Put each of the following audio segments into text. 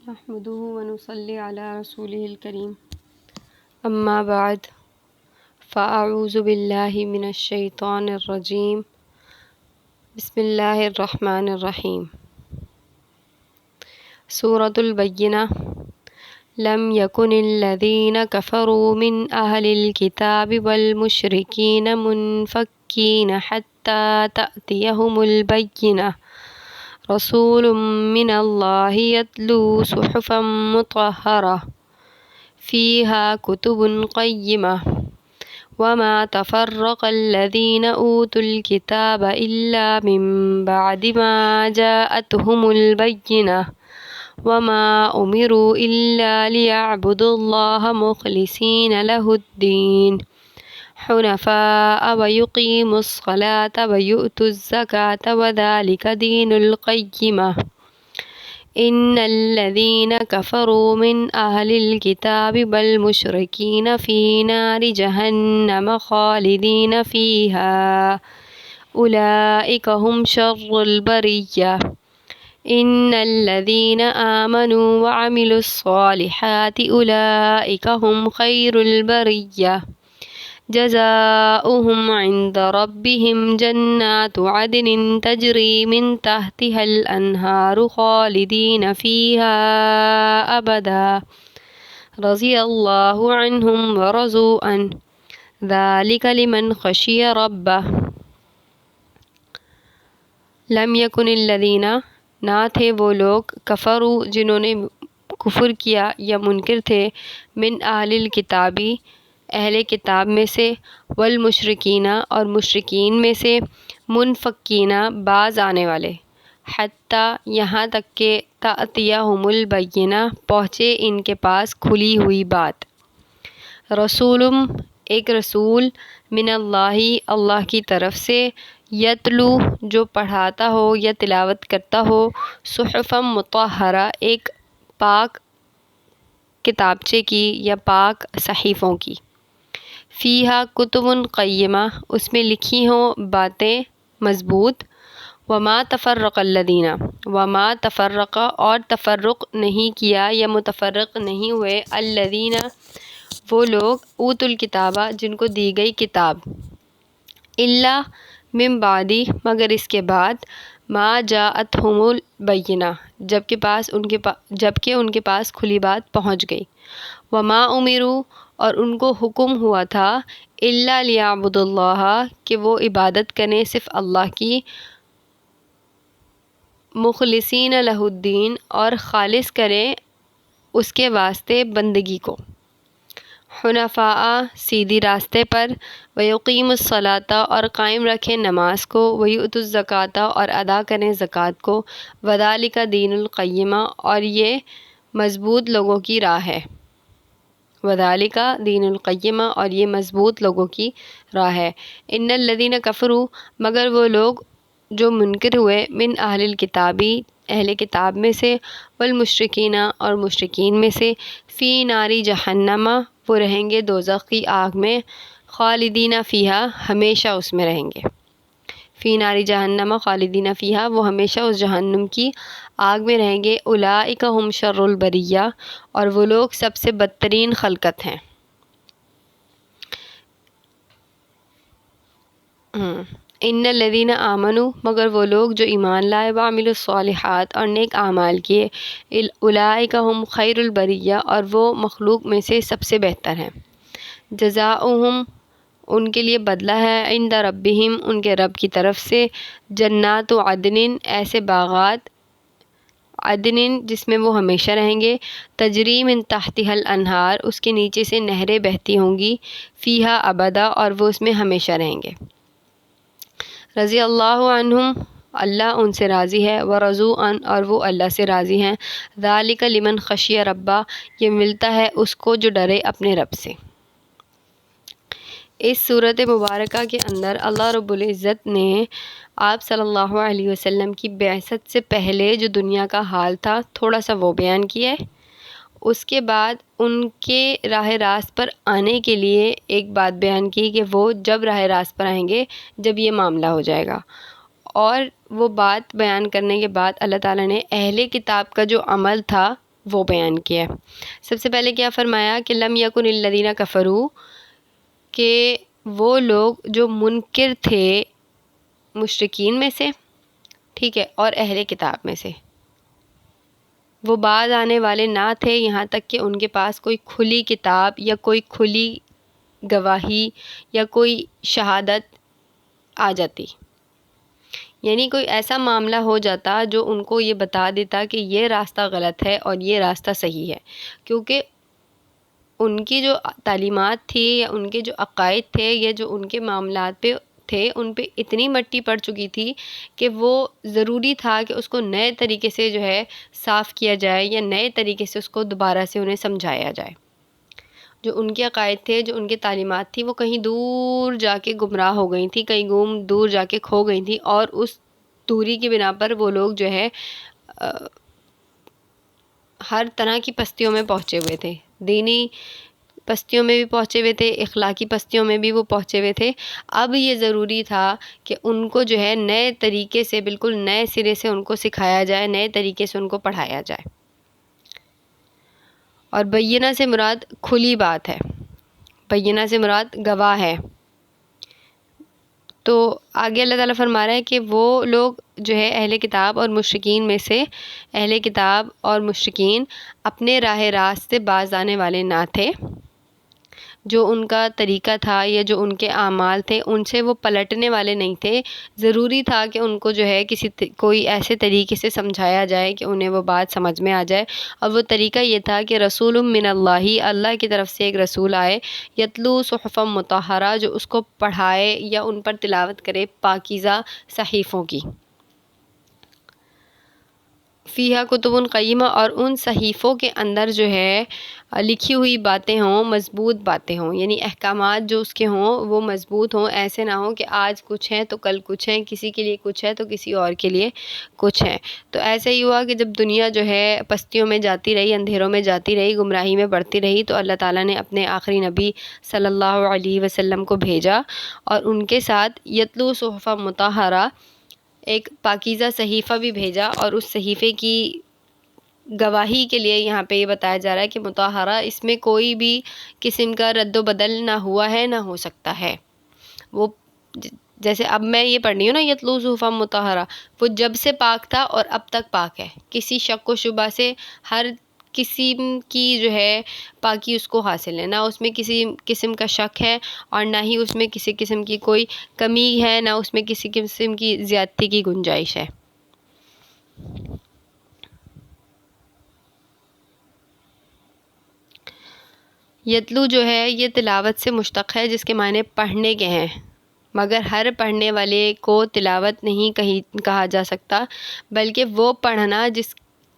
نحمده ونصلي على رسوله الكريم اما بعد فاعوذ باللہ من الشیطان الرجیم بسم اللہ الرحمن الرحیم سورۃ البینہ لم يكن الذين كفروا من أهل الكتاب والمشركين منفكين حتى تأتيهم البينة رسول من الله يتلو صحفا مطهرة فيها كتب قيمة وما تفرق الذين أوتوا الكتاب إلا من بعد ما جاءتهم البينة وما أمروا إلا ليعبدوا الله مخلصين له الدين حنفاء ويقيموا الصلاة ويؤتوا الزكاة وذلك دين القيمة إن الذين كفروا من أهل الكتاب والمشركين في نار جهنم خالدين فيها أولئك هم شر البرية إن الذين آمنوا وعملوا الصالحات أولئك هم خير البرية جزاؤهم عند ربهم جنات عدن تجري من تحتها الأنهار خالدين فيها أبدا رضي الله عنهم ورضوا عنه ذلك لمن خشي ربه لم يكن الذين نہ تھے وہ لوگ کفرو جنہوں نے کفر کیا یا منکر تھے من اہل الکتابی اہل کتاب میں سے والمشرکین اور مشرکین میں سے منفکین باز آنے والے حتیٰ یہاں تک کہ تأتیہم البینہ پہنچے ان کے پاس کھلی ہوئی بات رسول ایک رسول من اللہ اللہ کی طرف سے یتلو جو پڑھاتا ہو یا تلاوت کرتا ہو صحفا مطہرہ ایک پاک کتابچے کی یا پاک صحیفوں کی فیہا کتب قیمہ اس میں لکھی ہوں باتیں مضبوط وما تفرق الذین وما تفرق اور تفرق نہیں کیا یا متفرق نہیں ہوئے الذین وہ لوگ اوت الکتابہ جن کو دی گئی کتاب الا من بعدی مگر اس کے بعد ما جاءتہم البینہ جبکہ ان کے پاس کھلی بات پہنچ گئی وما امروا اور ان کو حکم ہوا تھا الا لیعبدوا اللہ کہ وہ عبادت کریں صرف اللہ کی مخلصین لہ الدین اور خالص کریں اس کے واسطے بندگی کو حنفاء سیدھی راستے پر ویقیم الصلاۃ اور قائم رکھیں نماز کو ویؤتوا الزکاۃ اور ادا کریں زکوٰۃ کو وذالک دین القیمہ اور یہ مضبوط لوگوں کی راہ ہے وذالک دین القیمہ اور یہ مضبوط لوگوں کی راہ ہے ان الذین کفروا مگر وہ لوگ جو منکر ہوئے من اہل الکتابی اہل کتاب میں سے والمشرکین اور مشرکین میں سے فی ناری جہنم وہ رہیں گے دوزخ کی آگ میں خالدین فیہا ہمیشہ اس میں رہیں گے فی ناری جہنم خالدین فیہا وہ ہمیشہ اس جہنم کی آگ میں رہیں گے اولئک ہم شر البریہ اور وہ لوگ سب سے بدترین خلقت ہیں ان الذین آمنوا مگر وہ لوگ جو ایمان لائے وعملوا الصالحات اور نیک اعمال کیے اولئک ہم خیر البریہ اور وہ مخلوق میں سے سب سے بہتر ہیں جزاؤہم ان کے لیے بدلہ ہے عند ربہم ان کے رب کی طرف سے جنات عدن ایسے باغات عدن جس میں وہ ہمیشہ رہیں گے تجری من تحتها الانہار اس کے نیچے سے نہریں بہتی ہوں گی فیہا ابدا اور وہ اس میں ہمیشہ رہیں گے رضی اللہ عنہم اللہ ان سے راضی ہے ورضوا عنہ اور وہ اللہ سے راضی ہیں ذالک لمن خشی ربہ یہ ملتا ہے اس کو جو ڈرے اپنے رب سے اس صورت مبارکہ کے اندر اللہ رب العزت نے آپ صلی اللہ علیہ وسلم کی بعثت سے پہلے جو دنیا کا حال تھا تھوڑا سا وہ بیان کیا ہے اس کے بعد ان کے راہ راست پر آنے کے لیے ایک بات بیان کی کہ وہ جب راہ راست پر آئیں گے جب یہ معاملہ ہو جائے گا اور وہ بات بیان کرنے کے بعد اللہ تعالیٰ نے اہل کتاب کا جو عمل تھا وہ بیان کیا ہے۔ سب سے پہلے کیا فرمایا کہ لم یکن الذین کفروا، کہ وہ لوگ جو منکر تھے مشرکین میں سے، ٹھیک ہے، اور اہل کتاب میں سے، وہ بعد آنے والے نہ تھے یہاں تک کہ ان کے پاس کوئی کھلی کتاب یا کوئی کھلی گواہی یا کوئی شہادت آ جاتی، یعنی کوئی ایسا معاملہ ہو جاتا جو ان کو یہ بتا دیتا کہ یہ راستہ غلط ہے اور یہ راستہ صحیح ہے، کیونکہ ان کی جو تعلیمات تھی یا ان کے جو عقائد تھے یا جو ان کے معاملات پہ تھے، ان پہ اتنی مٹی پڑ چکی تھی کہ وہ ضروری تھا کہ اس کو نئے طریقے سے جو ہے صاف کیا جائے یا نئے طریقے سے اس کو دوبارہ سے انہیں سمجھایا جائے۔ جو ان کے عقائد تھے، جو ان کی تعلیمات تھی، وہ کہیں دور جا کے گمراہ ہو گئی تھی، کہیں دور جا کے کھو گئی تھی، اور اس دوری کی بنا پر وہ لوگ جو ہے ہر طرح کی پستیوں میں پہنچے ہوئے تھے، دینی پستیوں میں بھی پہنچے ہوئے تھے، اخلاقی پستیوں میں بھی وہ پہنچے ہوئے تھے۔ اب یہ ضروری تھا کہ ان کو جو ہے نئے طریقے سے، بالکل نئے سرے سے ان کو سکھایا جائے، نئے طریقے سے ان کو پڑھایا جائے۔ اور بینہ سے مراد کھلی بات ہے، بینہ سے مراد گواہ ہے۔ تو آگے اللہ تعالیٰ فرما رہا ہے کہ وہ لوگ جو ہے اہل کتاب اور مشرکین میں سے، اہل کتاب اور مشرکین اپنے راہ راست سے باز آنے والے نہ تھے، جو ان کا طریقہ تھا یا جو ان کے اعمال تھے ان سے وہ پلٹنے والے نہیں تھے۔ ضروری تھا کہ ان کو جو ہے کوئی ایسے طریقے سے سمجھایا جائے کہ انہیں وہ بات سمجھ میں آ جائے، اور وہ طریقہ یہ تھا کہ رسول من اللہ، اللہ کی طرف سے ایک رسول آئے، یتلو صحفا مطہرہ، جو اس کو پڑھائے یا ان پر تلاوت کرے پاکیزہ صحیفوں کی، فیہا کتب قیمہ، اور ان صحیفوں کے اندر جو ہے لکھی ہوئی باتیں ہوں، مضبوط باتیں ہوں، یعنی احکامات جو اس کے ہوں وہ مضبوط ہوں، ایسے نہ ہوں کہ آج کچھ ہیں تو کل کچھ ہیں، کسی کے لیے کچھ ہے تو کسی اور کے لیے کچھ ہے۔ تو ایسا ہی ہوا کہ جب دنیا جو ہے پستیوں میں جاتی رہی، اندھیروں میں جاتی رہی، گمراہی میں بڑھتی رہی، تو اللہ تعالیٰ نے اپنے آخری نبی صلی اللہ علیہ وسلم کو بھیجا، اور ان کے ساتھ یتلو صحفا مطہرہ، ایک پاکیزہ صحیفہ بھی بھیجا، اور اس صحیفے کی گواہی کے لیے یہاں پہ یہ بتایا جا رہا ہے کہ مطہرہ، اس میں کوئی بھی قسم کا رد و بدل نہ ہوا ہے، نہ ہو سکتا ہے۔ وہ جیسے اب میں یہ پڑھ رہی ہوں نا، یتلو صحفا مطہرہ، وہ جب سے پاک تھا اور اب تک پاک ہے، کسی شک و شبہ سے ہر قسم کی جو ہے پاکی اس کو حاصل ہے، نہ اس میں کسی قسم کا شک ہے، اور نہ ہی اس میں کسی قسم کی کوئی کمی ہے، نہ اس میں کسی قسم کی زیادتی کی گنجائش ہے۔ یتلو جو ہے یہ تلاوت سے مشتق ہے، جس کے معنی پڑھنے کے ہیں، مگر ہر پڑھنے والے کو تلاوت نہیں کہا جا سکتا، بلکہ وہ پڑھنا جس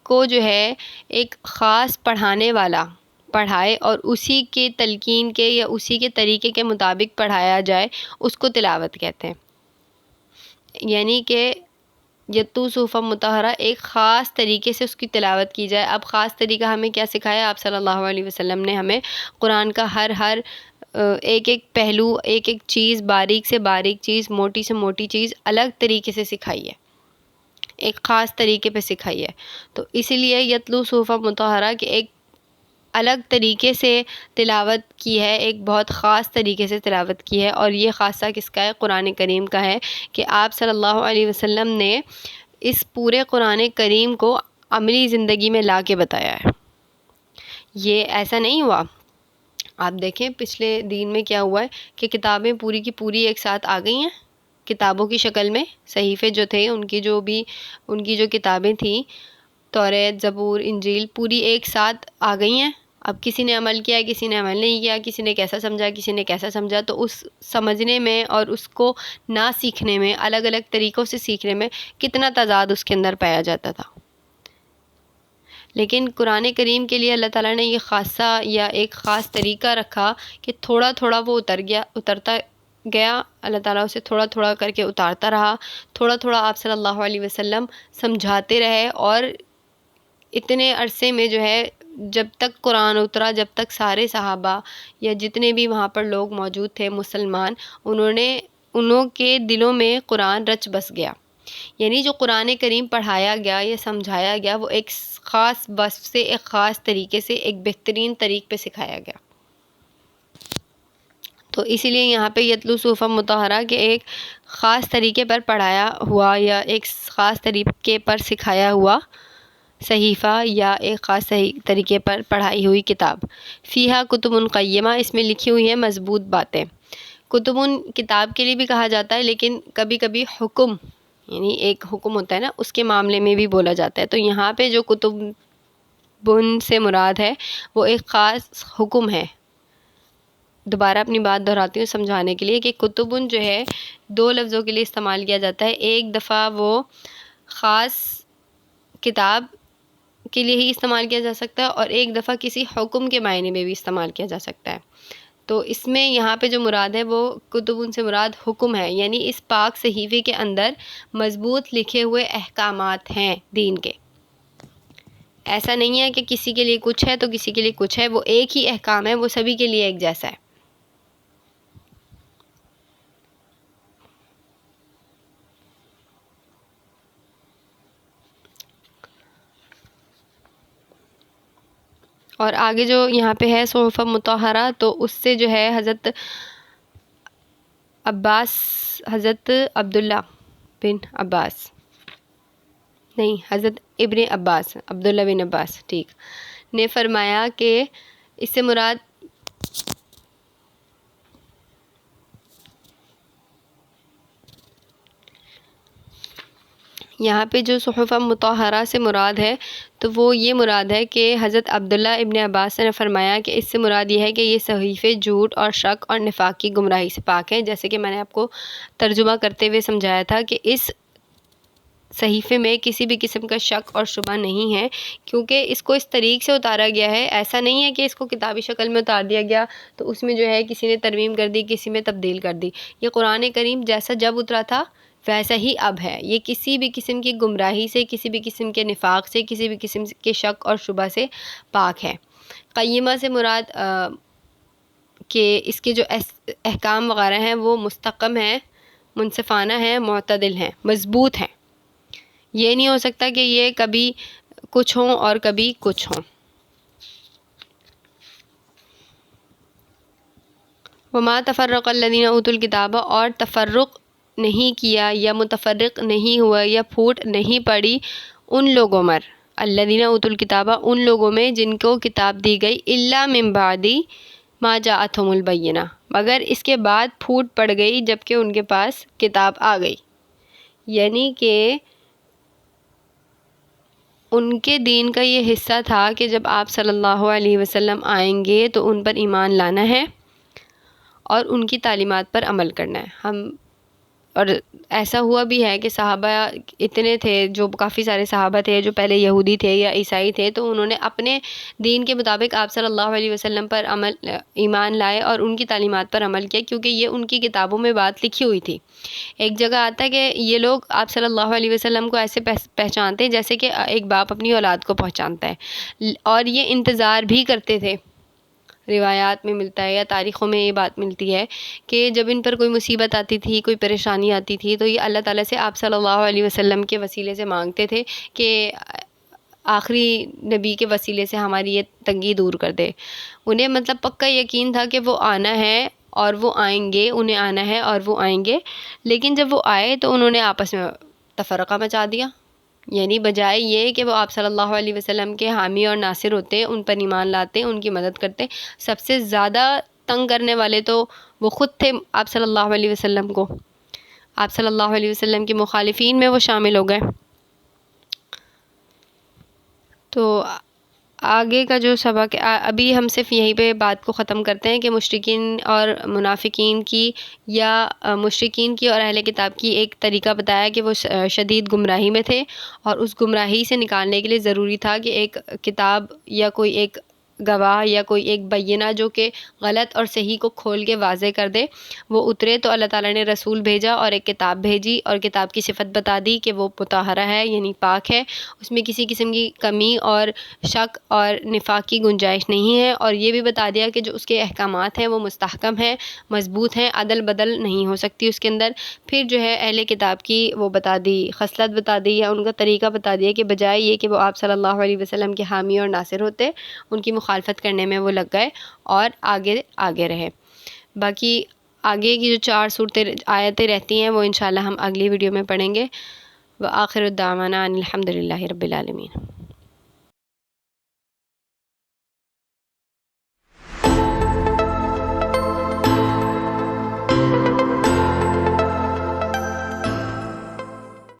کو جو ہے ایک خاص پڑھانے والا پڑھائے اور اسی کے تلقین کے یا اسی کے طریقے کے مطابق پڑھایا جائے، اس کو تلاوت کہتے ہیں۔ یعنی کہ یتلو صحفا مطہرہ، ایک خاص طریقے سے اس کی تلاوت کی جائے۔ اب خاص طریقہ ہمیں کیا سکھایا؟ آپ صلی اللہ علیہ وسلم نے ہمیں قرآن کا ہر ایک ایک پہلو، ایک ایک چیز، باریک سے باریک چیز، موٹی سے موٹی چیز الگ طریقے سے سکھائی ہے، ایک خاص طریقے پہ سکھائی ہے۔ تو اسی لیے یتلو صحفا مطہرہ کہ ایک الگ طریقے سے تلاوت کی ہے، ایک بہت خاص طریقے سے تلاوت کی ہے، اور یہ خاصہ کس کا ہے؟ قرآن کریم کا ہے، کہ آپ صلی اللہ علیہ وسلم نے اس پورے قرآن کریم کو عملی زندگی میں لا کے بتایا ہے۔ یہ ایسا نہیں ہوا، آپ دیکھیں پچھلے دین میں کیا ہوا ہے کہ کتابیں پوری کی پوری ایک ساتھ آ گئی ہیں، کتابوں کی شکل میں، صحیفے جو تھے ان کی جو کتابیں تھیں، توریت، زبور، انجیل، پوری ایک ساتھ آ گئی ہیں۔ اب کسی نے عمل کیا، کسی نے عمل نہیں کیا، کسی نے کیسا سمجھا، کسی نے کیسا سمجھا، تو اس سمجھنے میں اور اس کو نہ سیکھنے میں، الگ الگ طریقوں سے سیکھنے میں کتنا تضاد اس کے اندر پایا جاتا تھا۔ لیکن قرآن کریم کے لیے اللہ تعالیٰ نے یہ خاصہ یا ایک خاص طریقہ رکھا کہ تھوڑا تھوڑا وہ اترتا گیا، اللہ تعالیٰ اسے تھوڑا تھوڑا کر کے اتارتا رہا، تھوڑا تھوڑا آپ صلی اللہ علیہ وسلم سمجھاتے رہے، اور اتنے عرصے میں جو ہے جب تک قرآن اترا، جب تک سارے صحابہ یا جتنے بھی وہاں پر لوگ موجود تھے مسلمان، انہوں کے دلوں میں قرآن رچ بس گیا، یعنی جو قرآن کریم پڑھایا گیا یا سمجھایا گیا وہ ایک خاص وصف سے، ایک خاص طریقے سے، ایک بہترین طریق پہ سکھایا گیا. تو اسی لیے یہاں پہ یتلو صحفا مطہرہ کہ ایک خاص طریقے پر پڑھایا ہوا یا ایک خاص طریقے پر سکھایا ہوا صحیفہ یا ایک خاص طریقے پر پڑھائی ہوئی کتاب. فیہا کتب قیمہ، اس میں لکھی ہوئی ہیں مضبوط باتیں. کتب کتاب کے لیے بھی کہا جاتا ہے، لیکن کبھی کبھی حکم، یعنی ایک حکم ہوتا ہے نا، اس کے معاملے میں بھی بولا جاتا ہے. تو یہاں پہ جو کتب سے مراد ہے وہ ایک خاص حکم ہے. دوبارہ اپنی بات دہراتی ہوں سمجھانے کے لیے کہ کتبن جو ہے دو لفظوں کے لیے استعمال کیا جاتا ہے. ایک دفعہ وہ خاص کتاب کے لیے ہی استعمال کیا جا سکتا ہے اور ایک دفعہ کسی حکم کے معنی میں بھی استعمال کیا جا سکتا ہے. تو اس میں یہاں پہ جو مراد ہے وہ کتبن سے مراد حکم ہے، یعنی اس پاک صحیفے کے اندر مضبوط لکھے ہوئے احکامات ہیں دین کے. ایسا نہیں ہے کہ کسی کے لیے کچھ ہے تو کسی کے لیے کچھ ہے، وہ ایک ہی احکام ہے، وہ سبھی کے لیے ایک جیسا ہے. اور آگے جو یہاں پہ ہے صحف مطہرہ، تو اس سے جو ہے حضرت عبداللہ بن عباس، نہیں، حضرت ابن عباس، عبداللہ بن عباس ٹھیک، نے فرمایا کہ اس سے مراد یہاں پہ جو صحف مطہرہ سے مراد ہے تو وہ یہ مراد ہے کہ حضرت عبداللہ ابن عباس نے فرمایا کہ اس سے مراد یہ ہے کہ یہ صحیفے جھوٹ اور شک اور نفاق کی گمراہی سے پاک ہیں. جیسے کہ میں نے آپ کو ترجمہ کرتے ہوئے سمجھایا تھا کہ اس صحیفے میں کسی بھی قسم کا شک اور شبہ نہیں ہے، کیونکہ اس کو اس طریق سے اتارا گیا ہے. ایسا نہیں ہے کہ اس کو کتابی شکل میں اتار دیا گیا تو اس میں جو ہے کسی نے ترمیم کر دی، کسی میں تبدیل کر دی. یہ قرآن کریم جیسا جب اترا تھا ویسا ہی اب ہے. یہ کسی بھی قسم کی گمراہی سے، کسی بھی قسم کے نفاق سے، کسی بھی قسم کے شک اور شبہ سے پاک ہے. قیمہ سے مراد کہ اس کے جو احکام وغیرہ ہیں وہ مستقم ہیں، منصفانہ ہیں، معتدل ہیں، مضبوط ہیں. یہ نہیں ہو سکتا کہ یہ کبھی کچھ ہوں اور کبھی کچھ ہوں. وما تفرق الذین اوتوا الکتاب، اور تفرق نہیں کیا یا متفرق نہیں ہوا یا پھوٹ نہیں پڑی ان لوگوں میں، الذین اوتوا الکتاب، ان لوگوں میں جن کو کتاب دی گئی، الا من بعد ما جاءتہم البینہ، مگر اس کے بعد پھوٹ پڑ گئی جبکہ ان کے پاس کتاب آ گئی. یعنی کہ ان کے دین کا یہ حصہ تھا کہ جب آپ صلی اللہ علیہ وسلم آئیں گے تو ان پر ایمان لانا ہے اور ان کی تعلیمات پر عمل کرنا ہے. اور ایسا ہوا بھی ہے کہ صحابہ اتنے تھے، جو کافی سارے صحابہ تھے جو پہلے یہودی تھے یا عیسائی تھے، تو انہوں نے اپنے دین کے مطابق آپ صلی اللہ علیہ وسلم پر ایمان لائے اور ان کی تعلیمات پر عمل کیا، کیونکہ یہ ان کی کتابوں میں بات لکھی ہوئی تھی. ایک جگہ آتا ہے کہ یہ لوگ آپ صلی اللہ علیہ وسلم کو ایسے پہچانتے ہیں جیسے کہ ایک باپ اپنی اولاد کو پہچانتا ہے، اور یہ انتظار بھی کرتے تھے. روایات میں ملتا ہے یا تاریخوں میں یہ بات ملتی ہے کہ جب ان پر کوئی مصیبت آتی تھی، کوئی پریشانی آتی تھی، تو یہ اللہ تعالیٰ سے آپ صلی اللہ علیہ وسلم کے وسیلے سے مانگتے تھے کہ آخری نبی کے وسیلے سے ہماری یہ تنگی دور کر دے. انہیں مطلب پکا یقین تھا کہ وہ آنا ہے اور وہ آئیں گے، انہیں آنا ہے اور وہ آئیں گے. لیکن جب وہ آئے تو انہوں نے آپس میں تفرقہ مچا دیا. یعنی بجائے یہ کہ وہ آپ صلی اللہ علیہ وسلم کے حامی اور ناصر ہوتے، ان پر ایمان لاتے، ان کی مدد کرتے، سب سے زیادہ تنگ کرنے والے تو وہ خود تھے آپ صلی اللہ علیہ وسلم کو. آپ صلی اللہ علیہ وسلم کے مخالفین میں وہ شامل ہو گئے. تو آگے کا جو سبق ابھی ہم صرف یہیں پہ بات کو ختم کرتے ہیں کہ مشرکین اور منافقین کی یا مشرکین کی اور اہل کتاب کی ایک طریقہ بتایا کہ وہ شدید گمراہی میں تھے، اور اس گمراہی سے نکالنے کے لیے ضروری تھا کہ ایک کتاب یا کوئی ایک گواہ یا کوئی ایک بینہ جو کہ غلط اور صحیح کو کھول کے واضح کر دے وہ اترے، تو اللہ تعالیٰ نے رسول بھیجا اور ایک کتاب بھیجی اور کتاب کی صفت بتا دی کہ وہ مطہرہ ہے یعنی پاک ہے، اس میں کسی قسم کی کمی اور شک اور نفاق کی گنجائش نہیں ہے، اور یہ بھی بتا دیا کہ جو اس کے احکامات ہیں وہ مستحکم ہیں، مضبوط ہیں، عدل بدل نہیں ہو سکتی اس کے اندر۔ پھر جو ہے اہل کتاب کی وہ بتا دی، خصلت بتا دی یا ان کا طریقہ بتا دیا کہ بجائے یہ کہ وہ آپ صلی اللہ علیہ وسلم کے حامی اور ناصر ہوتے، ان کی مخالفت کرنے میں وہ لگ گئے اور آگے رہے۔ باقی آگے کی جو 4 صورتیں آیتیں رہتی ہیں وہ انشاءاللہ ہم اگلی ویڈیو میں پڑھیں گے۔ وآخر الدعوانا ان الحمد للہ رب العالمین۔